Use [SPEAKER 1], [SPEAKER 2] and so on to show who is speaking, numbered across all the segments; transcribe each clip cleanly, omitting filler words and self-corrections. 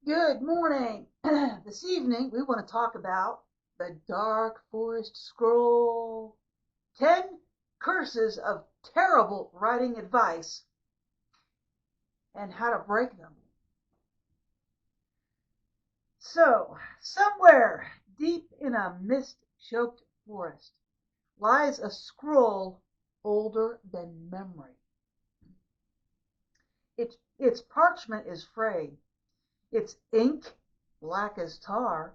[SPEAKER 1] Good morning. This evening we want to talk about the Dark Forest Scroll, 10 curses of terrible writing advice, and how to break them. So, somewhere deep in a mist-choked forest lies a scroll older than memory. Its parchment is frayed, its ink black as tar,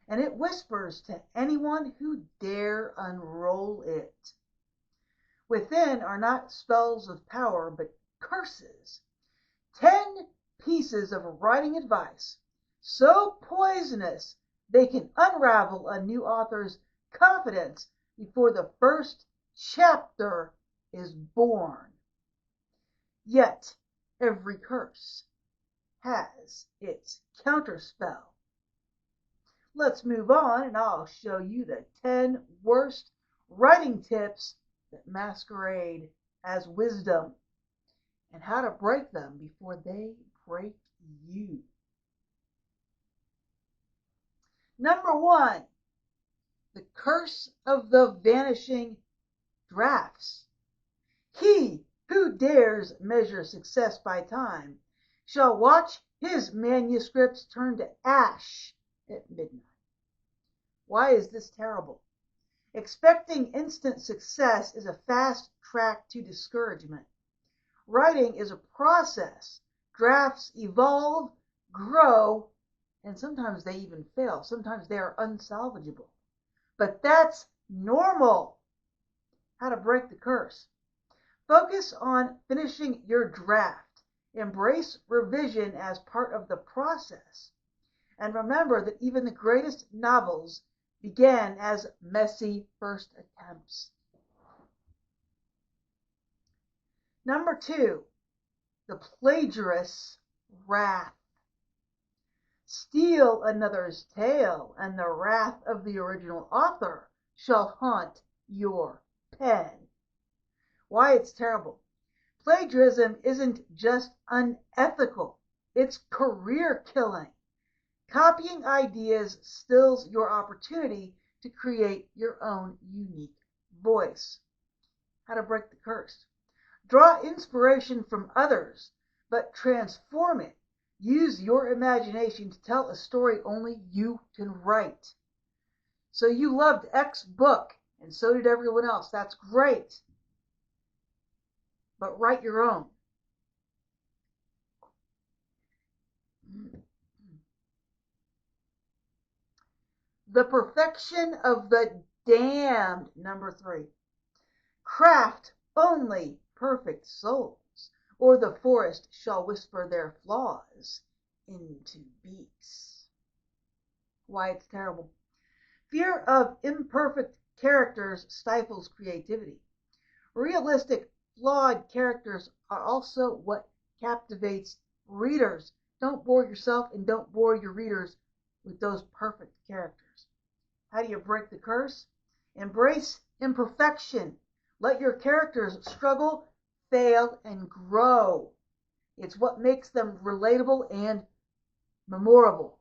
[SPEAKER 1] and it whispers to anyone who dare unroll it. Within are not spells of power, but curses. 10 pieces of writing advice, so poisonous they can unravel a new author's confidence before the first chapter is born. Yet, every curse has its counterspell. Let's move on and I'll show you the 10 worst writing tips that masquerade as wisdom and how to break them before they break you. Number 1, the curse of the vanishing drafts. He who dares measure success by time shall watch his manuscripts turn to ash at midnight. Why is this terrible? Expecting instant success is a fast track to discouragement. Writing is a process. Drafts evolve, grow, and sometimes they even fail. Sometimes they are unsalvageable. But that's normal. How to break the curse. Focus on finishing your draft. Embrace revision as part of the process. And remember that even the greatest novels began as messy first attempts. Number 2, the plagiarist's wrath. Steal another's tale, and the wrath of the original author shall haunt your pen. Why it's terrible. Plagiarism isn't just unethical, it's career killing. Copying ideas stills your opportunity to create your own unique voice. How to break the curse. Draw inspiration from others, but transform it. Use your imagination to tell a story only you can write. So you loved X book, and so did everyone else. That's great. But write your own. The perfection of the damned. Number 3. Craft only perfect souls, or the forest shall whisper their flaws into beaks. Why it's terrible. Fear of imperfect characters stifles creativity. Realistic, flawed characters are also what captivates readers. Don't bore yourself and don't bore your readers with those perfect characters. How do you break the curse? Embrace imperfection. Let your characters struggle, fail, and grow. It's what makes them relatable and memorable.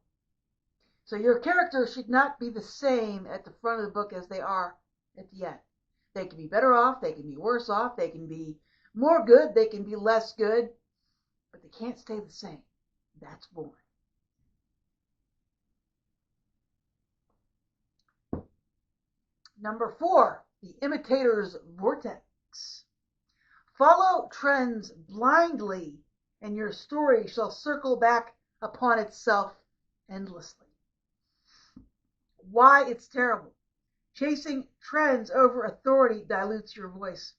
[SPEAKER 1] So your characters should not be the same at the front of the book as they are at the end. They can be better off, they can be worse off, they can be more good, they can be less good, but they can't stay the same. That's boring. Number 4, the imitator's vortex. Follow trends blindly, and your story shall circle back upon itself endlessly. Why it's terrible. Chasing trends over authority dilutes your voice.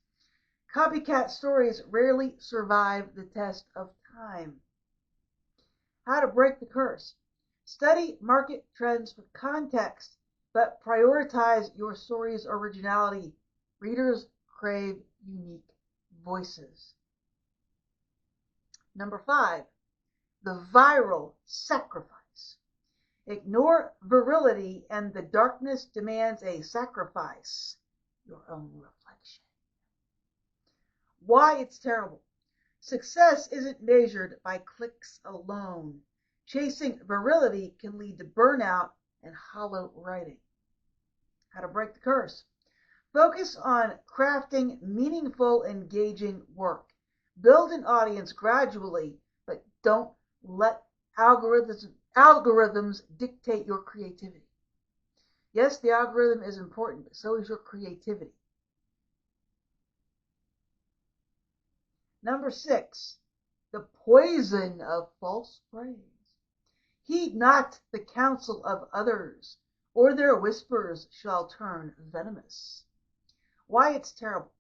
[SPEAKER 1] Copycat stories rarely survive the test of time. How to break the curse. Study market trends for context, but prioritize your story's originality. Readers crave unique voices. Number 5, the viral sacrifice. Ignore virility and the darkness demands a sacrifice. Your own reflection. Why it's terrible. Success isn't measured by clicks alone. Chasing virility can lead to burnout and hollow writing. How to break the curse. Focus on crafting meaningful, engaging work. Build an audience gradually, but don't let algorithms dictate your creativity. Yes, the algorithm is important, but so is your creativity. Number 6, the poison of false praise. Heed not the counsel of others, or their whispers shall turn venomous. Why it's terrible.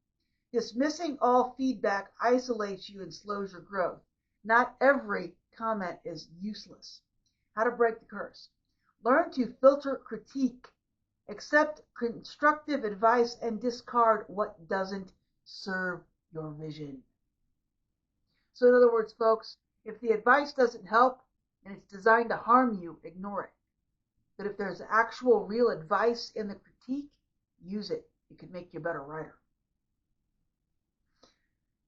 [SPEAKER 1] Dismissing all feedback isolates you and slows your growth. Not every comment is useless. How to break the curse. Learn to filter critique. Accept constructive advice and discard what doesn't serve your vision. So in other words, folks, if the advice doesn't help and it's designed to harm you, ignore it. But if there's actual real advice in the critique, use it. It could make you a better writer.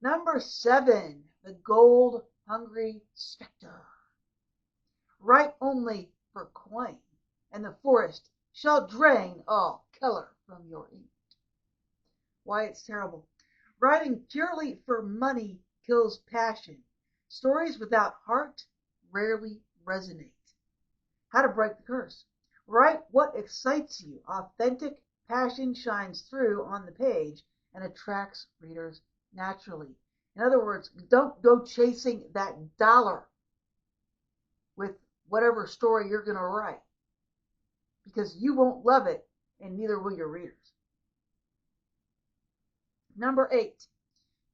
[SPEAKER 1] Number 7, the gold-hungry specter. Write only for coin, and the forest shall drain all color from your ink. Why it's terrible. Writing purely for money kills passion. Stories without heart rarely resonate. How to break the curse. Write what excites you. Authentic passion shines through on the page and attracts readers naturally. In other words, don't go chasing that dollar with whatever story you're going to write, because you won't love it and neither will your readers. Number 8,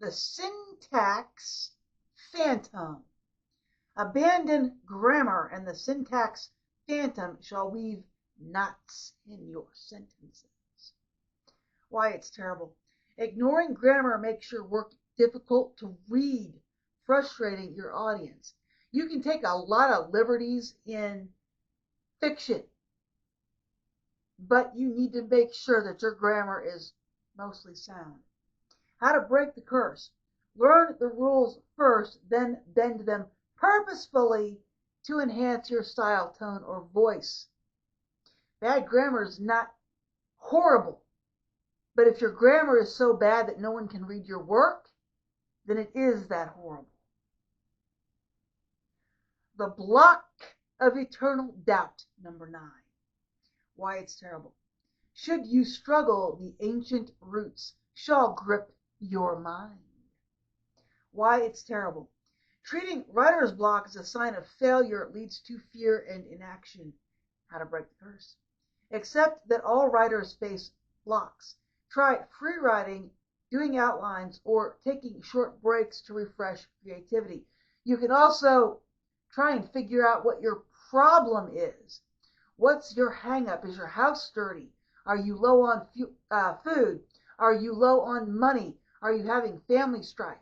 [SPEAKER 1] the syntax phantom. Abandon grammar, and the syntax phantom shall weave knots in your sentences. Why it's terrible. Ignoring grammar makes your work difficult to read, frustrating your audience. You can take a lot of liberties in fiction, but you need to make sure that your grammar is mostly sound. How to break the curse. Learn the rules first, then bend them purposefully to enhance your style, tone, or voice. Bad grammar is not horrible, but if your grammar is so bad that no one can read your work, then it is that horrible. The block of eternal doubt, number 9. Why it's terrible. Should you struggle, the ancient roots shall grip your mind. Why it's terrible. Treating writer's block as a sign of failure leads to fear and inaction. How to break the curse. Accept that all writers face blocks. Try free writing, doing outlines, or taking short breaks to refresh creativity. You can also try and figure out what your problem is. What's your hang-up? Is your house dirty? Are you low on food? Are you low on money? Are you having family strife?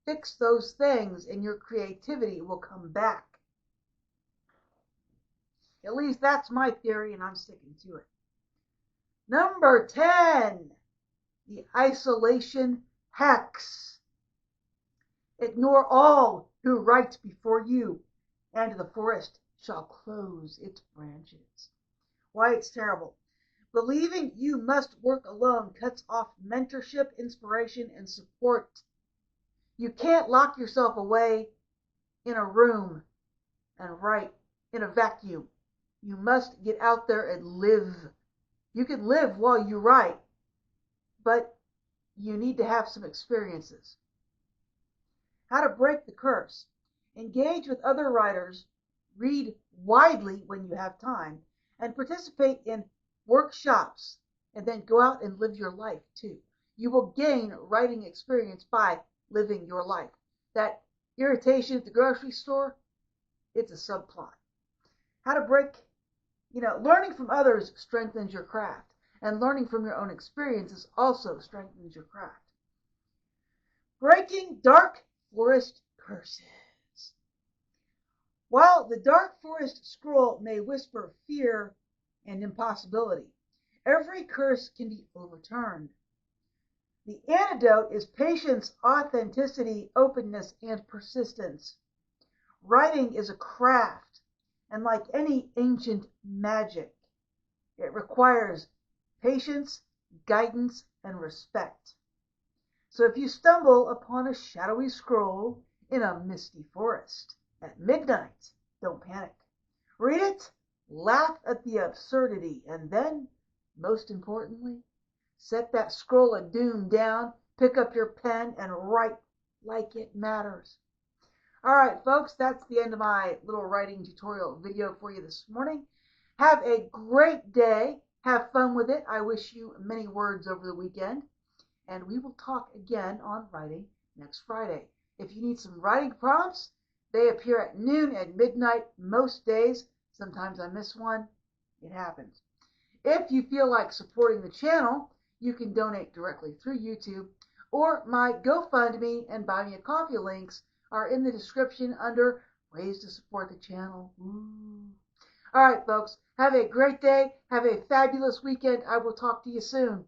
[SPEAKER 1] Fix those things and your creativity will come back. At least that's my theory, and I'm sticking to it. Number 10, the isolation hex. Ignore all who write before you, and the forest shall close its branches. Why it's terrible. Believing you must work alone cuts off mentorship, inspiration, and support. You can't lock yourself away in a room and write in a vacuum. You must get out there and live. You can live while you write, but you need to have some experiences. How to break the curse. Engage with other writers, read widely when you have time, and participate in workshops, and then go out and live your life too. You will gain writing experience by living your life. That irritation at the grocery store, it's a subplot. How to break, learning from others strengthens your craft, and learning from your own experiences also strengthens your craft. Breaking dark forest curses. While the dark forest scroll may whisper fear and impossibility, every curse can be overturned. The antidote is patience, authenticity, openness, and persistence. Writing is a craft. And like any ancient magic, it requires patience, guidance, and respect. So if you stumble upon a shadowy scroll in a misty forest at midnight, don't panic. Read it, laugh at the absurdity, and then, most importantly, set that scroll of doom down, pick up your pen, and write like it matters. All right, folks, that's the end of my little writing tutorial video for you this morning. Have a great day. Have fun with it. I wish you many words over the weekend. And we will talk again on writing next Friday. If you need some writing prompts, they appear at noon and midnight most days. Sometimes I miss one. It happens. If you feel like supporting the channel, you can donate directly through YouTube, or my GoFundMe and Buy Me a Coffee links are in the description under ways to support the channel. Ooh. All right, folks, have a great day. Have a fabulous weekend. I will talk to you soon.